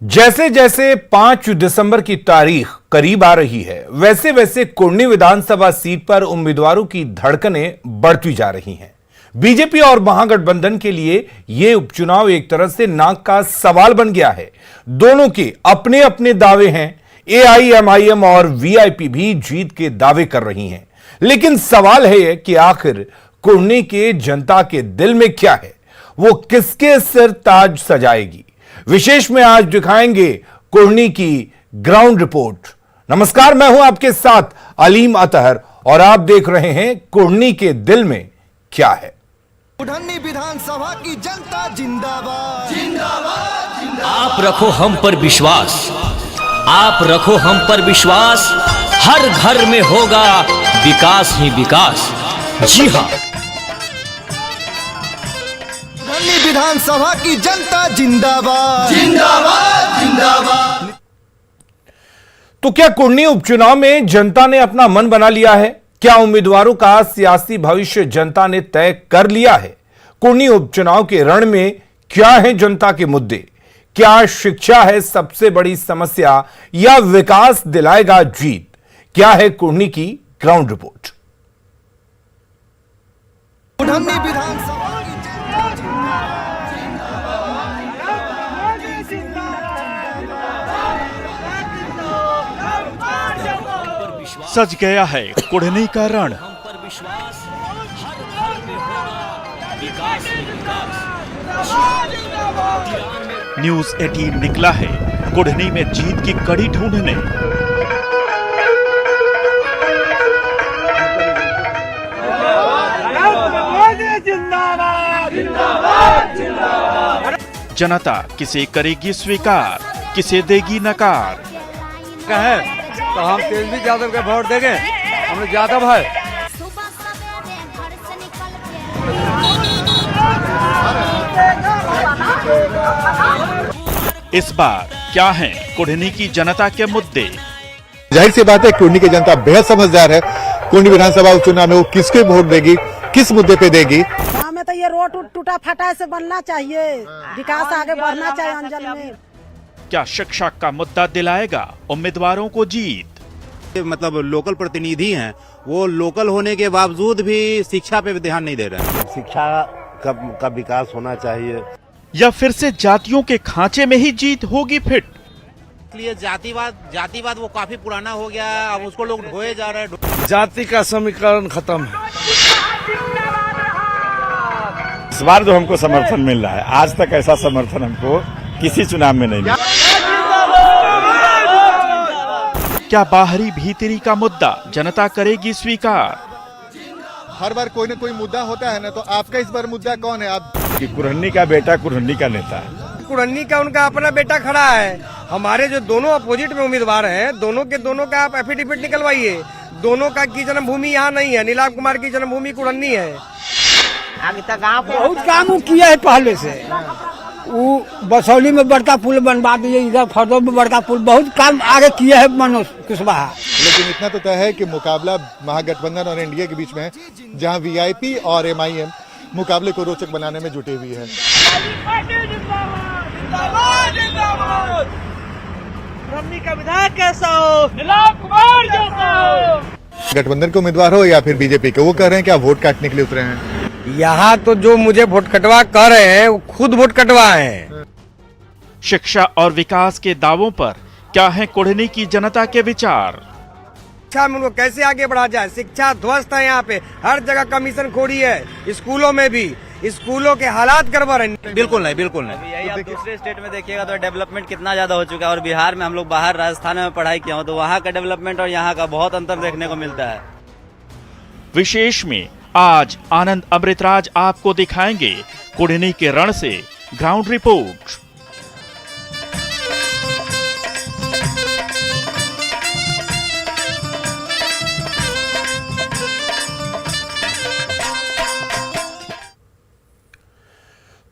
जैसे जैसे 5 दिसंबर की तारीख करीब आ रही है, वैसे वैसे कुर्नी विधानसभा सीट पर उम्मीदवारों की धड़कनें बढ़ती जा रही हैं। बीजेपी और महागठबंधन के लिए यह उपचुनाव एक तरह से नाक का सवाल बन गया है। दोनों के अपने अपने दावे हैं। एआईएमआईएम और वीआईपी भी जीत के दावे कर रही हैं, लेकिन सवाल है कि आखिर कुर्नी के जनता के दिल में क्या है, वो किसके सिर ताज सजाएगी। विशेष में आज दिखाएंगे कुर्नी की ग्राउंड रिपोर्ट। नमस्कार, मैं हूं आपके साथ अलीम अतहर और आप देख रहे हैं कुर्नी के दिल में क्या है। कुर्नी विधानसभा की जनता जिंदाबाद जिंदाबाद जिंदाबाद। आप रखो हम पर विश्वास, आप रखो हम पर विश्वास, हर घर में होगा विकास ही विकास। जी हां, कुर्नी विधानसभा की जनता जिंदाबाद जिंदाबाद जिंदाबाद। तो क्या कुर्नी उपचुनाव में जनता ने अपना मन बना लिया है? क्या उम्मीदवारों का सियासी भविष्य जनता ने तय कर लिया है? कुर्नी उपचुनाव के रण में क्या है जनता के मुद्दे? क्या शिक्षा है सबसे बड़ी समस्या या विकास दिलाएगा जीत? क्या है कुर्नी की ग्राउंड रिपोर्ट? कुर्नी विधानसभा की सज गया है कुर्नी का रण। हम पर विश्वास, हर घर में होगा विकास ही विकास। न्यूज 18 निकला है कुर्नी में जीत की कड़ी ढूंढने। जनता किसे करेगी स्वीकार, किसे देगी नकार। तो हम तेजस्वी यादव के वोट देंगे। हम लोग यादव है। इस बार क्या हैं कुर्नी की जनता के मुद्दे? जाहिर सी बात है कुर्नी की जनता बेहद समझदार है। कुर्नी विधानसभा उपचुनाव में वो किसके वोट देगी, किस मुद्दे पे देगी। गाँव में तो ये रोड टूटा फटा से बनना चाहिए, विकास आगे बढ़ना चाहिए अंचल में। क्या शिक्षा का मुद्दा दिलाएगा उम्मीदवारों को जीत? मतलब लोकल प्रतिनिधि हैं, वो लोकल होने के बावजूद भी शिक्षा पे ध्यान नहीं दे रहे हैं। शिक्षा का विकास होना चाहिए। या फिर से जातियों के खांचे में ही जीत होगी फिट? इसलिए जातिवाद वो काफी पुराना हो गया, अब उसको लोग ढोए जा रहे हैं। जाति का समीकरण खत्म है। इस बार जो हमको समर्थन मिल रहा है, आज तक ऐसा समर्थन हमको किसी चुनाव में नहीं मिला। क्या बाहरी भीतरी का मुद्दा जनता करेगी स्वीकार? हर बार कोई न कोई मुद्दा होता है ना, तो आपका इस बार मुद्दा कौन है? आप कि कुर्नी का बेटा कुर्नी का नेता है। कुर्नी का उनका अपना बेटा खड़ा है। हमारे जो दोनों अपोजिट में उम्मीदवार हैं, दोनों का आप एफिडेविट निकलवाइए। दोनों का की जन्मभूमि यहाँ नहीं है। नीलाभ कुमार की जन्मभूमि कुर्नी है। आगे तक आप बहुत काम किया है पहले से। वो बसौली में बड़का पुल बनवा दिए, इधर फरदो में बड़का पुल, बहुत काम आगे किया है मनोज कुशवाहा। लेकिन इतना तो तय है कि मुकाबला महागठबंधन और एनडीए के बीच में है, जहां वीआईपी और एमआईएम मुकाबले को रोचक बनाने में जुटे हुई है। का विधायक कैसा हो, नीलाभ कुमार जैसा हो। गठबंधन के उम्मीदवार हो या फिर बीजेपी के, वो कह रहे हैं कि आप वोट काटने के लिए उतरे हैं। यहाँ तो जो मुझे वोट कटवा कर रहे हैं, वो खुद वोट कटवाए हैं। शिक्षा और विकास के दावों पर क्या है कुर्नी की जनता के विचार? शिक्षा में उनको कैसे आगे बढ़ा जाए? शिक्षा ध्वस्त है यहाँ पे, हर जगह कमीशन खोरी है। स्कूलों में भी, स्कूलों के हालात गड़बड़ है। बिल्कुल नहीं। यही आप दूसरे स्टेट में देखिएगा तो डेवलपमेंट कितना ज्यादा हो चुका है। और बिहार में हम लोग बाहर राजस्थान में पढ़ाई किया हो, तो वहाँ का डेवलपमेंट और यहाँ का बहुत अंतर देखने को मिलता है। विशेष में आज आनंद अमृतराज आपको दिखाएंगे कुर्नी के रण से ग्राउंड रिपोर्ट।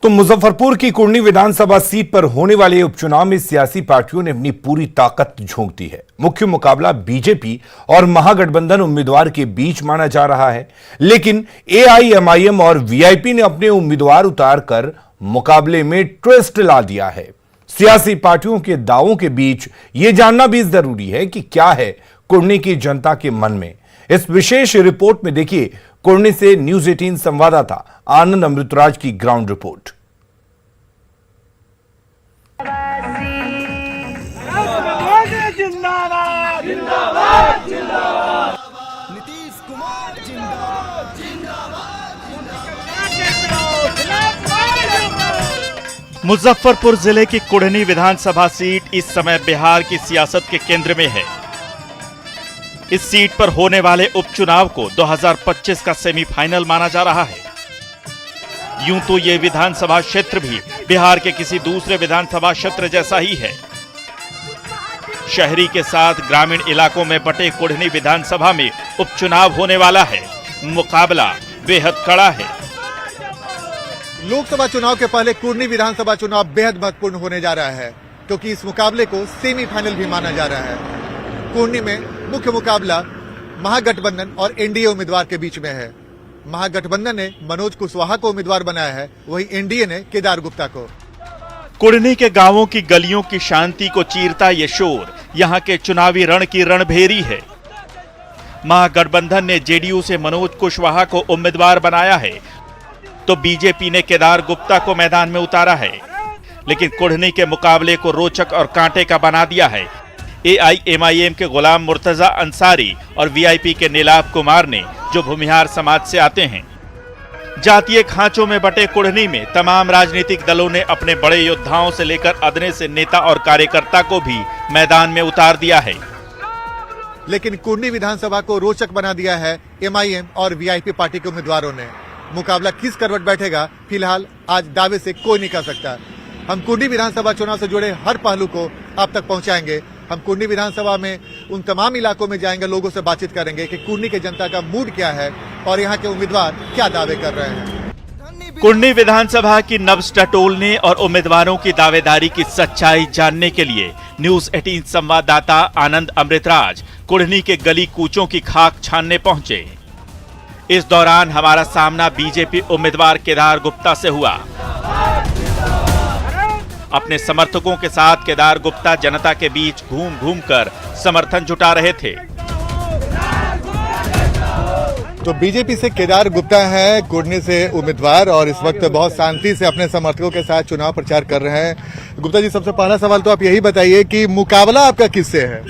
तो मुजफ्फरपुर की कुर्नी विधानसभा सीट पर होने वाले उपचुनाव में सियासी पार्टियों ने अपनी पूरी ताकत झोंक दी है। मुख्य मुकाबला बीजेपी और महागठबंधन उम्मीदवार के बीच माना जा रहा है, लेकिन एआईएमआईएम और वीआईपी ने अपने उम्मीदवार उतारकर मुकाबले में ट्विस्ट ला दिया है। सियासी पार्टियों के दावों के बीच ये जानना भी जरूरी है कि क्या है कुर्नी की जनता के मन में। इस विशेष रिपोर्ट में देखिए कुर्नी से न्यूज 18 संवाददाता आनंद अमृतराज की ग्राउंड रिपोर्ट। नीतीश कुमार जिंदाबाद मुजफ्फरपुर जिले की कुढ़नी विधानसभा सीट इस समय बिहार की सियासत के केंद्र में है। इस सीट पर होने वाले उपचुनाव को 2025 का सेमीफाइनल माना जा रहा है। यूं तो ये विधानसभा क्षेत्र भी बिहार के किसी दूसरे विधानसभा क्षेत्र जैसा ही है। शहरी के साथ ग्रामीण इलाकों में बटे कुढ़नी विधानसभा में उपचुनाव होने वाला है। मुकाबला बेहद कड़ा है। लोकसभा चुनाव के पहले कुर्नी विधानसभा चुनाव बेहद महत्वपूर्ण होने जा रहा है, क्योंकि इस मुकाबले को सेमीफाइनल भी माना जा रहा है। कुर्नी में मुख्य मुकाबला महागठबंधन और एनडीए उम्मीदवार के बीच में है। महागठबंधन ने मनोज कुशवाहा को उम्मीदवार बनाया है, वहीं एनडीए ने केदार गुप्ता को। कुढ़नी के गांवों की गलियों की शांति को चीरता ये शोर यहां के चुनावी रण की रणभेरी है। महागठबंधन ने जेडीयू से मनोज कुशवाहा को उम्मीदवार बनाया है, तो बीजेपी ने केदार गुप्ता को मैदान में उतारा है। लेकिन कुढ़नी के मुकाबले को रोचक और कांटे का बना दिया है एआईएमआईएम के गुलाम मुर्तजा अंसारी और वीआईपी के नीलाभ कुमार ने, जो भूमिहार समाज से आते हैं। जातीय खांचों में बटे कुढ़नी में तमाम राजनीतिक दलों ने अपने बड़े योद्धाओं से लेकर अदने से नेता और कार्यकर्ता को भी मैदान में उतार दिया है। लेकिन कुर्नी विधानसभा को रोचक बना दिया है एमआईएम और वीआईपी पार्टी के उम्मीदवारों ने। मुकाबला किस करवट बैठेगा, फिलहाल आज दावे से कोई नहीं कह सकता। हम कुर्नी विधानसभा चुनाव से जुड़े हर पहलू को आप तक पहुंचाएंगे। हम कुर्नी विधानसभा में उन तमाम इलाकों में जाएंगे, लोगों से बातचीत करेंगे कि कुर्नी की जनता का मूड क्या है और यहाँ के उम्मीदवार क्या दावे कर रहे हैं। कुढ़नी विधानसभा की नब्ज टटोलने और उम्मीदवारों की दावेदारी की सच्चाई जानने के लिए न्यूज 18 संवाददाता आनंद अमृतराज कुढ़नी के गली कूचों की खाक छानने पहुंचे। इस दौरान हमारा सामना बीजेपी उम्मीदवार केदार गुप्ता से हुआ। अपने समर्थकों के साथ केदार गुप्ता जनता के बीच घूम घूम कर समर्थन जुटा रहे थे। तो बीजेपी से केदार गुप्ता है कुर्नी से उम्मीदवार और इस वक्त बहुत शांति से अपने समर्थकों के साथ चुनाव प्रचार कर रहे हैं। गुप्ता जी, सबसे पहला सवाल तो आप यही बताइए कि मुकाबला आपका किससे है?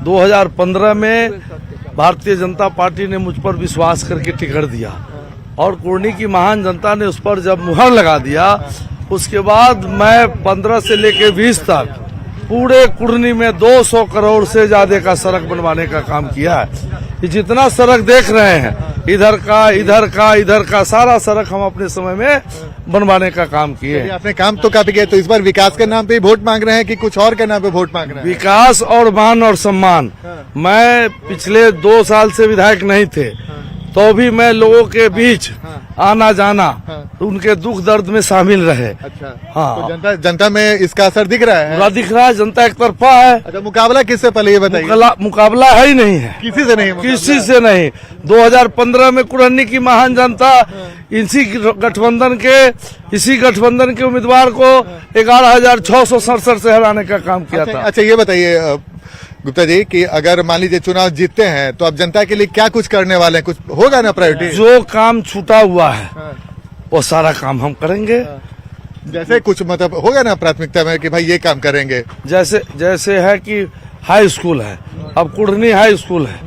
2015 में भारतीय जनता पार्टी ने मुझ पर विश्वास करके टिकट दिया और कुर्नी की महान जनता ने उस पर जब मुहर लगा दिया, उसके बाद मैं 15 से लेकर 20 तक पूरे कुर्नी में 200 करोड़ से ज्यादा का सड़क बनवाने का काम किया है। ये जितना सड़क देख रहे हैं, इधर का सारा सड़क हम अपने समय में बनवाने का काम किए। आपने काम तो काफी किया, तो इस बार विकास के नाम पे वोट मांग रहे हैं कि कुछ और के नाम पे वोट मांग रहे हैं? विकास और मान और सम्मान। मैं पिछले 2 साल से विधायक नहीं थे, तो भी मैं लोगों के बीच आना जाना, उनके दुख दर्द में शामिल रहे। अच्छा, हाँ, तो जनता में इसका असर दिख रहा है? पूरा दिख रहा है, जनता एक तरफा है। अच्छा, मुकाबला किससे, पहले ये बताइए। मुकाबला है ही नहीं है, किसी से नहीं, किसी से नहीं। 2015 में कुढ़नी की महान जनता इसी गठबंधन के उम्मीदवार को 11,667 से हराने का काम किया था। अच्छा, ये बताइए गुप्ता जी कि अगर मान लीजिए चुनाव जीतते हैं तो आप जनता के लिए क्या कुछ करने वाले हैं? कुछ होगा ना प्रायोरिटी? जो काम छूटा हुआ है वो सारा काम हम करेंगे। जैसे कुछ मतलब होगा ना प्राथमिकता में कि भाई ये काम करेंगे? जैसे है कि हाई स्कूल है, अब कुढ़नी हाई स्कूल है।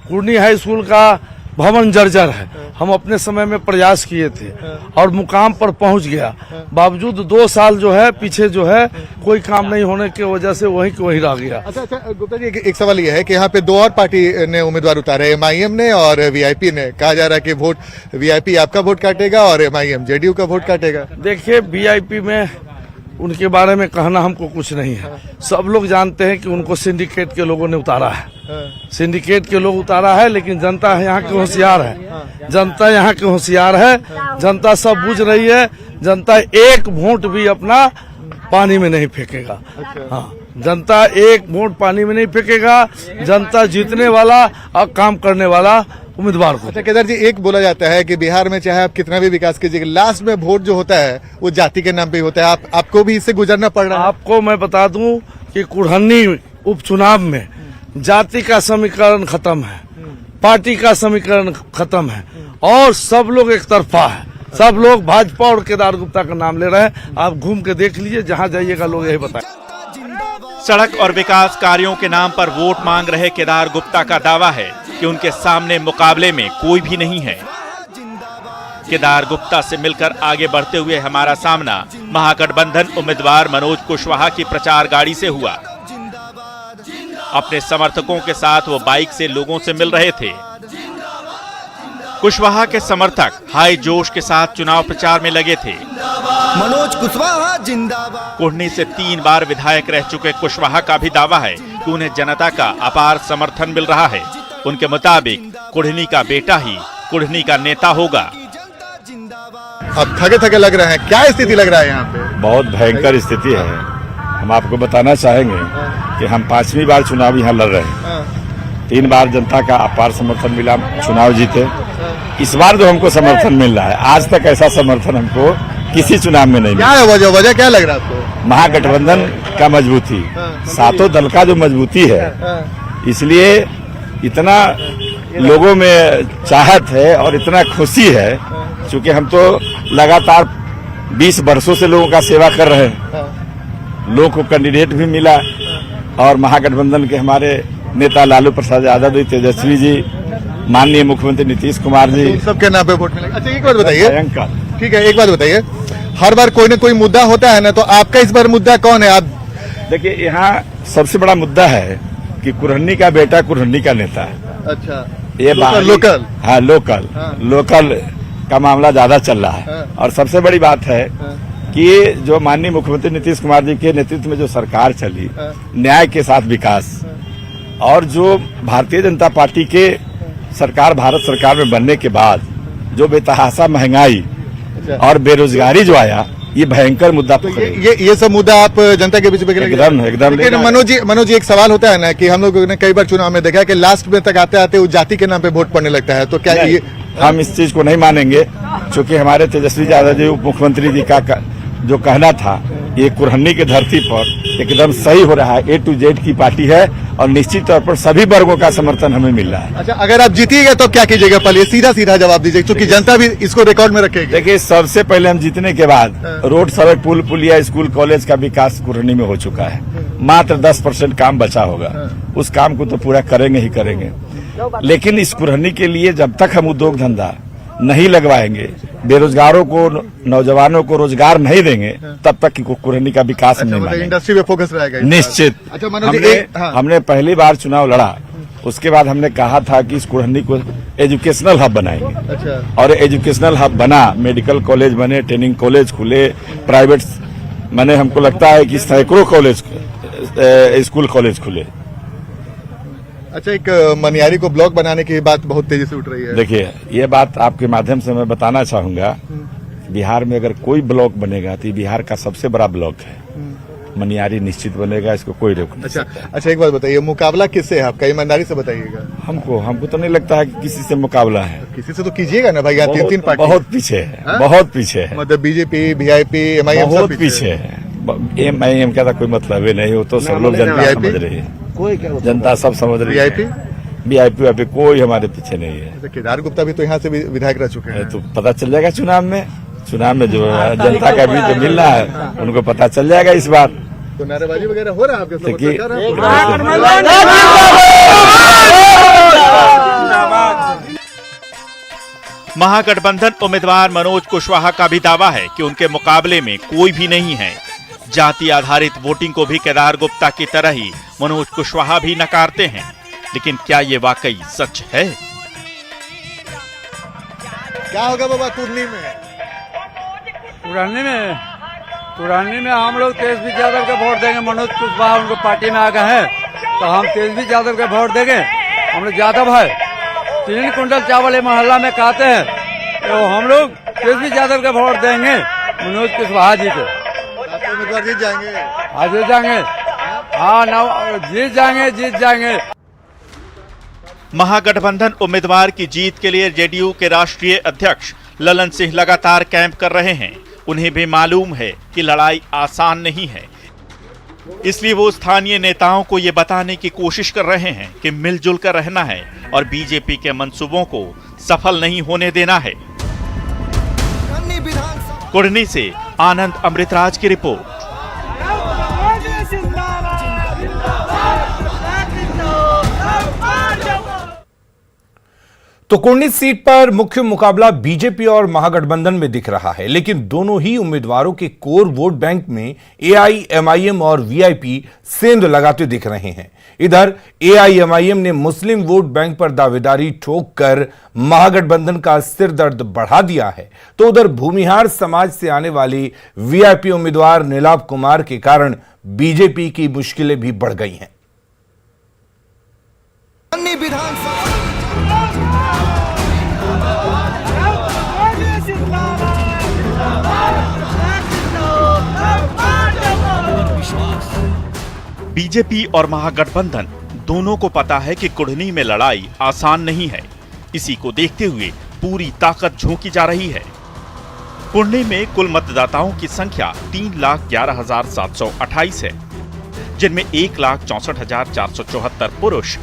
कुढ़नी हाई स्कूल का भवन जर्जर है। हम अपने समय में प्रयास किए थे और मुकाम पर पहुंच गया, बावजूद 2 साल जो है पीछे जो है कोई काम नहीं होने की वजह से वहीं के वहीं रह गया। अच्छा गुप्ता जी, एक सवाल ये है कि यहाँ पे 2 और पार्टी ने उम्मीदवार उतारे, एमआईएम ने और वीआईपी ने। कहा जा रहा है कि वोट वीआईपी आपका वोट काटेगा और एमआईएम जेडीयू का वोट काटेगा। देखिए, वीआईपी में उनके बारे में कहना हमको कुछ नहीं है। सब लोग जानते हैं कि उनको सिंडिकेट के लोगों ने उतारा है। सिंडिकेट के लोग उतारा है, लेकिन जनता यहाँ की होशियार है। जनता यहाँ की होशियार है, जनता सब बुझ रही है। जनता एक वोट भी अपना पानी में नहीं फेंकेगा। हाँ, जनता एक वोट पानी में नहीं फेंकेगा। जनता जीतने वाला और काम करने वाला उम्मीदवार को। अच्छा केदार जी, एक बोला जाता है कि बिहार में चाहे आप कितना भी विकास कीजिए, लास्ट में वोट जो होता है वो जाति के नाम पे होता है। आपको भी इससे गुजरना पड़ रहा है। आपको मैं बता दूं कि कुढ़नी उपचुनाव में जाति का समीकरण खत्म है, पार्टी का समीकरण खत्म है और सब लोग एक तरफा है। सब लोग भाजपा और केदार गुप्ता का नाम ले रहे हैं। आप घूम के देख लीजिए, जहां जाइएगा लोग यही बताएं। सड़क और विकास कार्यों के नाम पर वोट मांग रहे केदार गुप्ता का दावा है कि उनके सामने मुकाबले में कोई भी नहीं है। केदार गुप्ता से मिलकर आगे बढ़ते हुए हमारा सामना महागठबंधन उम्मीदवार मनोज कुशवाहा की प्रचार गाड़ी से हुआ। अपने समर्थकों के साथ वो बाइक से लोगों से मिल रहे थे। कुशवाहा के समर्थक हाई जोश के साथ चुनाव प्रचार में लगे थे। मनोज कुशवाहा जिंदाबाद। कुढ़नी से 3 बार विधायक रह चुके कुशवाहा का भी दावा है कि उन्हें जनता का अपार समर्थन मिल रहा है। उनके मुताबिक कुढ़नी का बेटा ही कुढ़नी का नेता होगा। अब थके थके लग रहे हैं, क्या स्थिति लग रहा है यहाँ पे? बहुत भयंकर स्थिति है। हम आपको बताना चाहेंगे कि हम 5वीं बार चुनाव यहाँ लड़ रहे हैं। 3 बार जनता का अपार समर्थन मिला, चुनाव जीते। इस बार जो हमको समर्थन मिल रहा है, आज तक ऐसा समर्थन हमको किसी चुनाव में नहीं मिला। क्या है वजह क्या लग रहा है आपको? महागठबंधन का मजबूती, सातों दल का जो मजबूती है, इसलिए इतना लोगों में चाहत है और इतना खुशी है। क्योंकि हम तो लगातार 20 वर्षों से लोगों का सेवा कर रहे हैं। लोगों को कैंडिडेट भी मिला और महागठबंधन के हमारे नेता लालू प्रसाद यादव जी, तेजस्वी जी, माननीय मुख्यमंत्री नीतीश कुमार जी, सबके नाम पे वोट मिलेगा। अच्छा एक बात बताइए, ठीक है, एक बात बताइए, हर बार कोई न कोई मुद्दा होता है ना, तो आपका इस बार मुद्दा कौन है? आप देखिए, यहाँ सबसे बड़ा मुद्दा है कि कुढ़नी का बेटा कुढ़नी का नेता है। अच्छा, ये लोकल हाँ, लोकल का मामला ज्यादा चल रहा है। और सबसे बड़ी बात है कि जो माननीय मुख्यमंत्री नीतीश कुमार जी के नेतृत्व में जो सरकार चली, न्याय के साथ विकास, और जो भारतीय जनता पार्टी के सरकार भारत सरकार में बनने के बाद जो बेतहाशा महंगाई और बेरोजगारी जो आया, ये भयंकर मुद्दा। तो ये सब मुद्दा आप जनता के बीच में एकदम। लेकिन मनोज जी एक सवाल होता है ना कि हम लोगों ने कई बार चुनाव में देखा है कि लास्ट में तक आते आते वो जाति के नाम पे वोट पड़ने लगता है। तो क्या ये हम इस चीज को नहीं मानेंगे? क्योंकि हमारे तेजस्वी यादव जी उप मुख्यमंत्री जी का जो कहना था, ये कुढ़नी की धरती पर एकदम सही हो रहा है। A to Z की पार्टी है और निश्चित तौर पर सभी वर्गों का समर्थन हमें मिल रहा है। अच्छा, अगर आप जीतिएगा तो क्या कीजिएगा? पहले सीधा जवाब दीजिए, क्योंकि जनता भी इसको रिकॉर्ड में रखेगी। देखिए, सबसे पहले हम जीतने के बाद रोड, सड़क, पुल पुलिया, स्कूल, कॉलेज का विकास कुढ़नी में हो चुका है। मात्र 10% काम बचा होगा। उस काम को तो पूरा करेंगे ही करेंगे। लेकिन इस कुढ़नी के लिए जब तक हम उद्योग धंधा नहीं लगवाएंगे, बेरोजगारों को, नौजवानों को रोजगार नहीं देंगे, तब तक कुढ़नी का विकास नहीं मानेंगे। इंडस्ट्री पे फोकस रहेगा निश्चित। अच्छा, हमने पहली बार चुनाव लड़ा, उसके बाद हमने कहा था कि इस कुढ़नी को एजुकेशनल हब बनाएंगे। अच्छा। और एजुकेशनल हब बना, मेडिकल कॉलेज बने, ट्रेनिंग कॉलेज खुले, प्राइवेट मैंने हमको लगता है कि सैकड़ों कॉलेज, स्कूल कॉलेज खुले। अच्छा, एक मनियारी को ब्लॉक बनाने की बात बहुत तेजी से उठ रही है। देखिए, ये बात आपके माध्यम से मैं बताना चाहूंगा, बिहार में अगर कोई ब्लॉक बनेगा तो बिहार का सबसे बड़ा ब्लॉक है। मनियारी निश्चित बनेगा, इसको कोई रोक नहीं सकता। अच्छा, एक बात बताइए, मुकाबला किससे है आपका? ईमानदारी से बताइएगा। हमको तो नहीं लगता है कि किसी से मुकाबला है। किसी से तो कीजिएगा ना भाई, यहाँ 3 पार्टी बहुत पीछे है, बहुत पीछे है। मतलब बीजेपी, वीआईपी, MIM बहुत पीछे है। MIM का कोई मतलब ही नहीं, वो तो सब लोग जनता समझ रही है, जनता सब समझ रही है। वीआईपी कोई हमारे पीछे नहीं है। केदार गुप्ता भी तो यहाँ से विधायक रह चुके हैं। तो पता चल जाएगा चुनाव में जो जनता का भी जो मिल रहा है उनको पता चल जाएगा इस बार। तो नारेबाजी वगैरह हो रहा है आपके महागठबंधन उम्मीदवार मनोज कुशवाहा का भी दावा है कि उनके मुकाबले में कोई भी नहीं है। जाति आधारित वोटिंग को भी केदार गुप्ता की तरह ही मनोज कुशवाहा भी नकारते हैं। लेकिन क्या ये वाकई सच है? क्या होगा बाबा कुढ़नी में? कुढ़नी में हम लोग तेजस्वी यादव के वोट देंगे। मनोज कुशवाहा उनको पार्टी में आ गए हैं तो हम तेजस्वी यादव के वोट देंगे। हम लोग यादव है, 3 कुंटल चावल मोहल्ला में खाते हैं, तो हम लोग तेजस्वी यादव के वोट देंगे मनोज कुशवाहा जी को। उम्मीदवार जीत जाएंगे? हाँ, जीत जाएंगे। हाँ, जीत जाएंगे। महागठबंधन उम्मीदवार की जीत के लिए जेडीयू के राष्ट्रीय अध्यक्ष ललन सिंह लगातार कैंप कर रहे हैं। उन्हें भी मालूम है कि लड़ाई आसान नहीं है, इसलिए वो स्थानीय नेताओं को ये बताने की कोशिश कर रहे हैं कि मिलजुल कर रहना है और बीजेपी के मंसूबों को सफल नहीं होने देना है। कुढ़नी से आनंद अमृतराज की रिपोर्ट। तो कुढ़नी सीट पर मुख्य मुकाबला बीजेपी और महागठबंधन में दिख रहा है, लेकिन दोनों ही उम्मीदवारों के कोर वोट बैंक में एआईएमआईएम और वीआईपी सेंध लगाते दिख रहे हैं। इधर एआईएमआईएम ने मुस्लिम वोट बैंक पर दावेदारी ठोक कर महागठबंधन का सिर दर्द बढ़ा दिया है, तो उधर भूमिहार समाज से आने वाली वीआईपी उम्मीदवार नीलाभ कुमार के कारण बीजेपी की मुश्किलें भी बढ़ गई हैं। बीजेपी और महागठबंधन दोनों को पता है कि कुढ़नी में लड़ाई आसान नहीं है। इसी को देखते हुए पूरी ताकत झोंकी जा रही है। कुढ़नी में कुल मतदाताओं की संख्या 3,11,728 है, जिनमें 1,64,474 पुरुष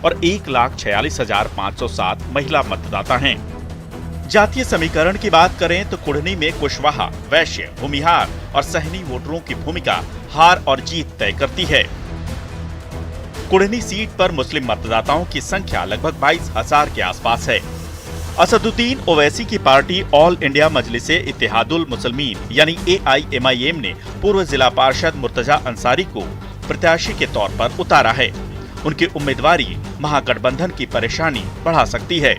और 1,46,507 महिला मतदाता हैं। जातीय समीकरण की बात करें तो कुढ़नी में कुशवाहा, वैश्य, भूमिहार और सहनी वोटरों की भूमिका हार और जीत तय करती है। कुढ़नी सीट पर मुस्लिम मतदाताओं की संख्या लगभग 22,000 के आसपास है। असदुद्दीन ओवैसी की party all India Majlise Ittehadul Muslimeen यानी एआईएमआईएम ने पूर्व जिला पार्षद मुर्तजा अंसारी को प्रत्याशी के तौर पर उतारा है। उनकी उम्मीदवारी महागठबंधन की परेशानी बढ़ा सकती है।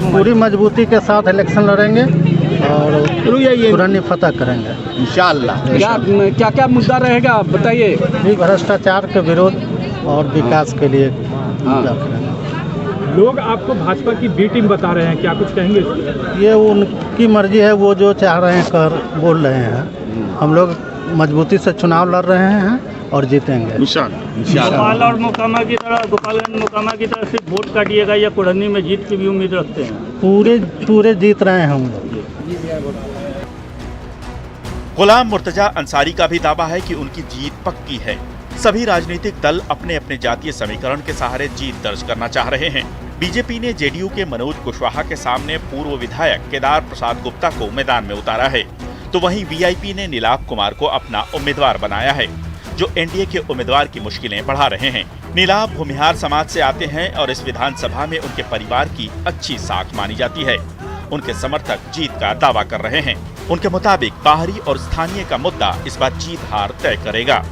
पूरी मजबूती के साथ इलेक्शन लड़ेंगे और कुढ़नी फतह करेंगे इंशाअल्लाह। क्या क्या मुद्दा रहेगा आप बताइए। भ्रष्टाचार के विरोध और विकास के लिए मुद्दा करेंगे। लोग आपको भाजपा की बी टीम बता रहे हैं, क्या कुछ कहेंगे? ये उनकी मर्जी है, वो जो चाह रहे हैं कर बोल रहे हैं। हम लोग मजबूती से चुनाव लड़ रहे हैं और जीतेंगे गोपाल और गोपालगंज मोकामा की तरफ से वोट काटिएगा या कुढ़नी में जीत की भी उम्मीद रखते हैं? पूरे जीत रहे हैं हम लोग। गुलाम मुर्तजा अंसारी का भी दावा है कि उनकी जीत पक्की है। सभी राजनीतिक दल अपने अपने जातीय समीकरण के सहारे जीत दर्ज करना चाह रहे हैं। बीजेपी ने जेडीयू के मनोज कुशवाहा के सामने पूर्व विधायक केदार प्रसाद गुप्ता को मैदान में उतारा है, तो वहीं वीआईपी ने नीलाभ कुमार को अपना उम्मीदवार बनाया है, जो एनडीए के उम्मीदवार की मुश्किलें बढ़ा रहे हैं। नीलाभ भूमिहार समाज से आते हैं और इस विधानसभा में उनके परिवार की अच्छी साख मानी जाती है। उनके समर्थक जीत का दावा कर रहे हैं। उनके मुताबिक बाहरी और स्थानीय का मुद्दा इस बार जीत हार तय करेगा।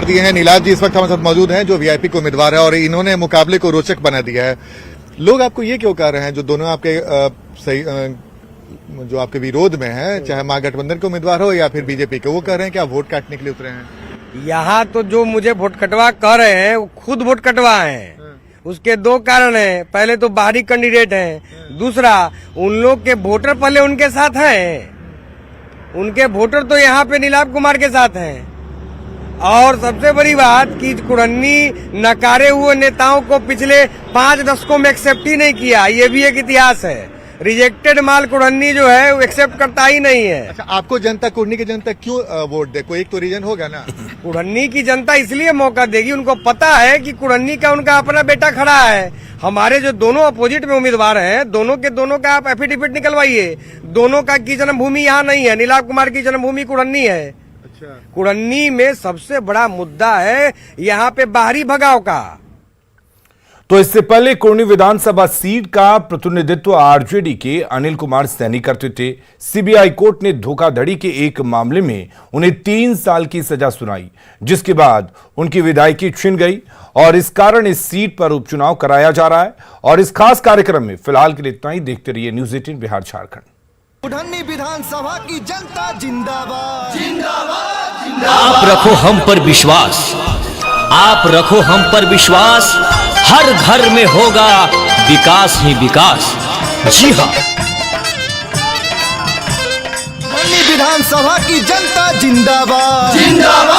दिए हैं नीलाभ जी इस वक्त हमारे साथ मौजूद हैं, जो वीआईपी के उम्मीदवार है और इन्होंने मुकाबले को रोचक बना दिया है। लोग आपको ये क्यों कह रहे हैं, जो दोनों आपके जो आपके विरोध में है, चाहे महागठबंधन के उम्मीदवार हो या फिर बीजेपी के, वो कह रहे हैं कि आप वोट काटने के लिए उतरे हैं? यहाँ तो जो मुझे वोट कटवा कह रहे हैं वो खुद वोट कटवा है। उसके दो कारण हैं। पहले तो बाहरी कैंडिडेट हैं, दूसरा उन लोग के वोटर पहले उनके साथ हैं। उनके वोटर तो यहाँ पे नीलाभ कुमार के साथ हैं। और सबसे बड़ी बात कि कुढ़नी नकारे हुए नेताओं को पिछले 5 दशकों में एक्सेप्ट ही नहीं किया। ये भी एक इतिहास है। रिजेक्टेड माल कुढ़नी जो है वो एक्सेप्ट करता ही नहीं है। अच्छा, आपको जनता, कुढ़नी की जनता क्यों वोट दे? कोई एक तो रीजन होगा ना। कुढ़नी की जनता इसलिए मौका देगी, उनको पता है कि कुढ़नी का उनका अपना बेटा खड़ा है। हमारे जो दोनों अपोजिट में उम्मीदवार हैं, दोनों के दोनों का आप एफिडेविट निकलवाइए। दोनों का की जन्मभूमि यहाँ नहीं है। नीलाभ कुमार की जन्मभूमि कुढ़नी है। अच्छा। कुढ़नी में सबसे बड़ा मुद्दा है यहाँ पे बाहरी भगाव का। तो इससे पहले कुढ़नी विधानसभा सीट का प्रतिनिधित्व आरजेडी के अनिल कुमार सैनी करते थे। सीबीआई कोर्ट ने धोखाधड़ी के एक मामले में उन्हें 3 साल की सजा सुनाई, जिसके बाद उनकी विधायकी छिन गई और इस कारण इस सीट पर उपचुनाव कराया जा रहा है। और इस खास कार्यक्रम में फिलहाल के लिए इतना ही। देखते रहिए न्यूज़ 18 बिहार झारखंड। कुढ़नी विधानसभा की जनता जिंदाबाद जिंदाबाद जिंदाबाद। आप रखो हम पर विश्वास, आप रखो हम पर विश्वास। हर घर में होगा विकास ही विकास। जी हाँ, कुढ़नी विधानसभा की जनता जिंदाबाद जिंदाबाद।